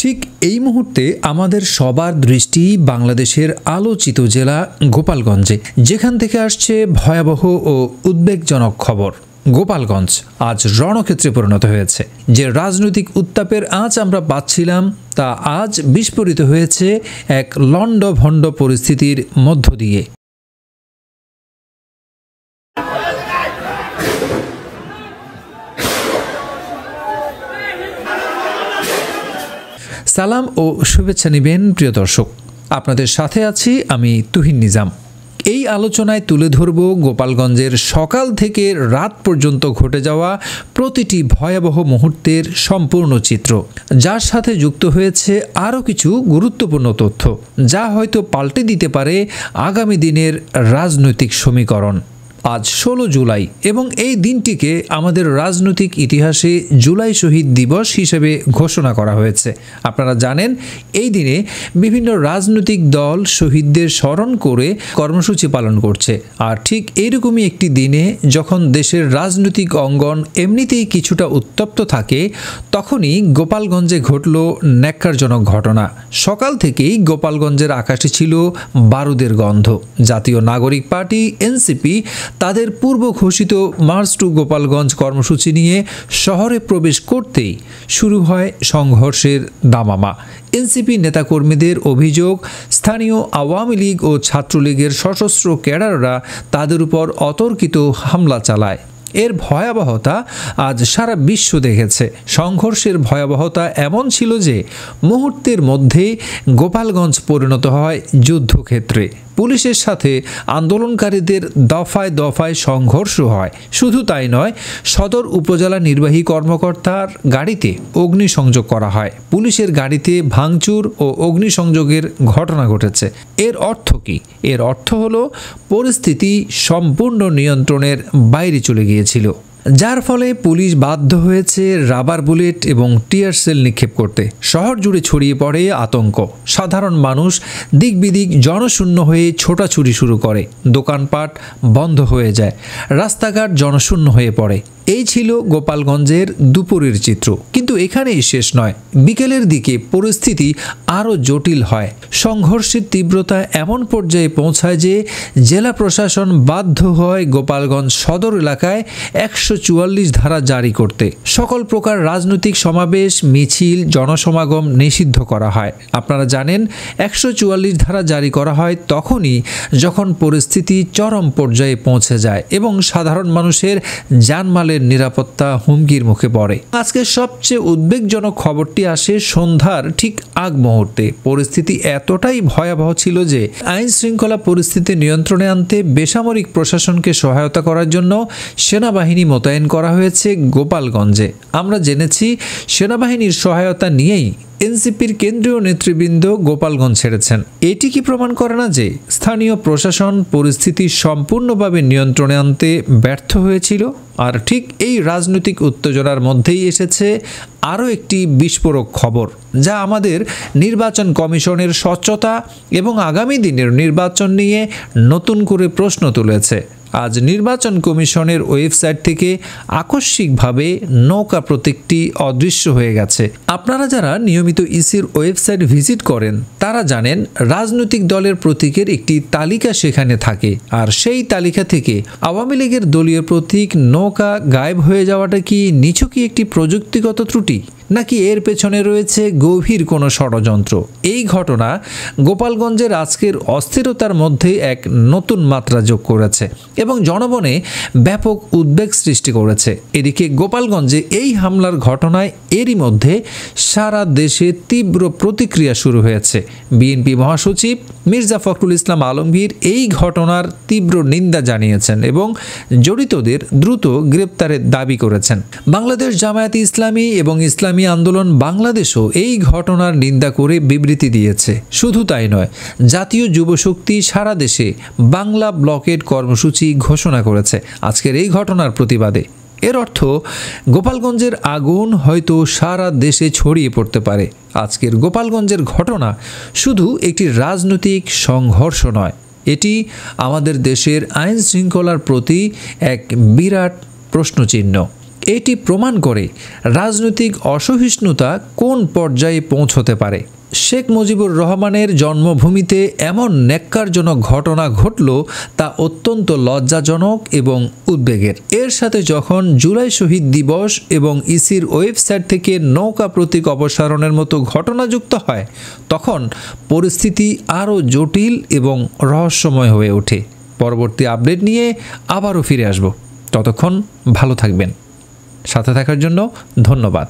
ঠিক এই মুহূর্তে আমাদের সবার দৃষ্টি বাংলাদেশের আলোচিত জেলা গোপালগঞ্জে, যেখান থেকে আসছে ভয়াবহ ও উদ্বেগজনক খবর। গোপালগঞ্জ আজ রণক্ষেত্রে পরিণত হয়েছে। যে রাজনৈতিক উত্তাপের আঁচ আমরা পাচ্ছিলাম তা আজ বিস্ফোরিত হয়েছে এক লণ্ডভণ্ড পরিস্থিতির মধ্য দিয়ে। সালাম ও শুভেচ্ছা নেবেন প্রিয় দর্শক, আপনাদের সাথে আছি আমি তুহিন নিজাম। এই আলোচনায় তুলে ধরব গোপালগঞ্জের সকাল থেকে রাত পর্যন্ত ঘটে যাওয়া প্রতিটি ভয়াবহ মুহূর্তের সম্পূর্ণ চিত্র, যার সাথে যুক্ত হয়েছে আরও কিছু গুরুত্বপূর্ণ তথ্য, যা হয়তো পাল্টে দিতে পারে আগামী দিনের রাজনৈতিক সমীকরণ। আজ 16 জুলাই এবং এই দিনটিকে আমাদের রাজনৈতিক ইতিহাসে জুলাই শহীদ দিবস হিসেবে ঘোষণা করা হয়েছে। আপনারা জানেন, এই দিনে বিভিন্ন রাজনৈতিক দল শহীদদের স্মরণ করে কর্মসূচি পালন করছে। আর ঠিক এরকমই একটি দিনে যখন দেশের রাজনৈতিক অঙ্গন এমনিতেই কিছুটা উত্তপ্ত থাকে, তখনই গোপালগঞ্জে ঘটল ন্যাক্কারজনক ঘটনা। সকাল থেকেই গোপালগঞ্জের আকাশে ছিল বারুদের গন্ধ। জাতীয় নাগরিক পার্টি এনসিপি তাদের পূর্ব ঘোষিত মার্চ টু গোপালগঞ্জ কর্মসূচি নিয়ে শহরে প্রবেশ করতেই শুরু হয় সংঘর্ষের দামামা। এনসিপি নেতাকর্মীদের অভিযোগ, স্থানীয় আওয়ামী লীগ ও ছাত্রলীগের সশস্ত্র ক্যাডাররা তাদের উপর অতর্কিত হামলা চালায়। এর ভয়াবহতা আজ সারা বিশ্ব দেখেছে। সংঘর্ষের ভয়াবহতা এমন ছিল যে মুহূর্তের মধ্যেই গোপালগঞ্জ পরিণত হয় যুদ্ধক্ষেত্রে। পুলিশের সাথে আন্দোলনকারীদের দফায় দফায় সংঘর্ষ হয়। শুধু তাই নয়, সদর উপজেলা নির্বাহী কর্মকর্তার গাড়িতে অগ্নিসংযোগ করা হয়। পুলিশের গাড়িতে ভাঙচুর ও অগ্নিসংযোগের ঘটনা ঘটেছে। এর অর্থ কী? এর অর্থ হলো পরিস্থিতি সম্পূর্ণ নিয়ন্ত্রণের বাইরে চলে গিয়েছিল, যার ফলে পুলিশ বাধ্য হয়েছে রাবার বুলেট এবং টিয়ার সেল নিক্ষেপ করতে। শহর জুড়ে ছড়িয়ে পড়ে আতঙ্ক। সাধারণ মানুষ দিক বিদিক জনশূন্য হয়ে ছোটাছুটি শুরু করে। দোকানপাট বন্ধ হয়ে যায়, রাস্তাঘাট জনশূন্য হয়ে পড়ে। এই ছিল গোপালগঞ্জের দুপুরের চিত্র। কিন্তু এখানেই শেষ নয়। বিকেলের দিকে পরিস্থিতি আরও জটিল হয়। সংঘর্ষের তীব্রতা এমন পর্যায়ে পৌঁছায় যে জেলা প্রশাসন বাধ্য হয় গোপালগঞ্জ সদর এলাকায় 144 ধারা জারি করতে। সকল প্রকার রাজনৈতিক সমাবেশ, মিছিল, জনসমাগম নিষিদ্ধ করা হয়। আপনারা জানেন, 144 ধারা জারি করা হয় তখনই যখন পরিস্থিতি চরম পর্যায়ে পৌঁছে যায় এবং সাধারণ মানুষের জানমালের নিরাপত্তা হুমকির মুখে পড়ে। আজকে সবচেয়ে উদ্বেগজনক খবরটি আসে সন্ধ্যার ঠিক আগ মুহূর্তে। পরিস্থিতি এতটাই ভয়াবহ ছিল যে আইন শৃঙ্খলা পরিস্থিতি নিয়ন্ত্রণে আনতে বেসামরিক প্রশাসনকে সহায়তা করার জন্য সেনাবাহিনী মোতায়েন করা হয়েছে গোপালগঞ্জে। আমরা জেনেছি, সেনাবাহিনীর সহায়তা নিয়েই এনসিপির কেন্দ্রীয় নেতৃবৃন্দ গোপালগঞ্জ ছেড়েছেন। এটি কি প্রমাণ করে না যে স্থানীয় প্রশাসন পরিস্থিতি সম্পূর্ণভাবে নিয়ন্ত্রণে আনতে ব্যর্থ হয়েছিল? আর ঠিক এই রাজনৈতিক উত্তেজনার মধ্যেই এসেছে আরও একটি বিস্ফোরক খবর, যা আমাদের নির্বাচন কমিশনের স্বচ্ছতা এবং আগামী দিনের নির্বাচন নিয়ে নতুন করে প্রশ্ন তুলেছে। আজ নির্বাচন কমিশনের ওয়েবসাইট থেকে আকস্মিকভাবে নৌকা প্রতীকটি অদৃশ্য হয়ে গেছে। আপনারা যারা নিয়মিত ইসির ওয়েবসাইট ভিজিট করেন তারা জানেন, রাজনৈতিক দলের প্রতীকের একটি তালিকা সেখানে থাকে। আর সেই তালিকা থেকে আওয়ামী লীগের দলীয় প্রতীক নৌকা গায়েব হয়ে যাওয়াটা কি নিছকই একটি প্রযুক্তিগত ত্রুটি, নাকি এর পেছনে রয়েছে গভীর কোনো ষড়যন্ত্র? এই ঘটনা গোপালগঞ্জের আজকের অস্থিরতার মধ্যে এক নতুন মাত্রা যোগ করেছে এবং জনমনে ব্যাপক উদ্বেগ সৃষ্টি করেছে। এদিকে গোপালগঞ্জে এই হামলার ঘটনায় এরই মধ্যে সারা দেশে তীব্র প্রতিক্রিয়া শুরু হয়েছে। বিএনপি মহাসচিব মির্জা ফখরুল ইসলাম আলমগীর এই ঘটনার তীব্র নিন্দা জানিয়েছেন এবং জড়িতদের দ্রুত গ্রেপ্তারের দাবি করেছেন। বাংলাদেশ জামায়াতে ইসলামী এবং ইসলামী আন্দোলন বাংলাদেশও এই ঘটনার নিন্দা করে বিবৃতি দিয়েছে। শুধু তাই নয়, জাতীয় যুবশক্তি সারা দেশে বাংলা ব্লকেড কর্মসূচি ঘোষণা করেছে আজকের এই ঘটনার প্রতিবাদে। এর অর্থ গোপালগঞ্জের আগুন হয়তো সারা দেশে ছড়িয়ে পড়তে পারে। আজকের গোপালগঞ্জের ঘটনা শুধু একটি রাজনৈতিক সংঘর্ষ নয়, এটি আমাদের দেশের আইন শৃঙ্খলার প্রতি এক বিরাট প্রশ্নচিহ্ন। এটি প্রমাণ করে রাজনৈতিক অসহিষ্ণুতা কোন পর্যায়ে পৌঁছতে পারে। শেখ মুজিবুর রহমানের জন্মভূমিতে এমন ন্যাক্কারজনক ঘটনা ঘটল তা অত্যন্ত লজ্জাজনক এবং উদ্বেগের। এর সাথে যখন জুলাই শহীদ দিবস এবং ইসির ওয়েবসাইট থেকে নৌকা প্রতীক অপসারণের মতো ঘটনা যুক্ত হয়, তখন পরিস্থিতি আরও জটিল এবং রহস্যময় হয়ে ওঠে। পরবর্তী আপডেট নিয়ে আবারও ফিরে আসব। ততক্ষণ ভালো থাকবেন। সাথে থাকার জন্য ধন্যবাদ।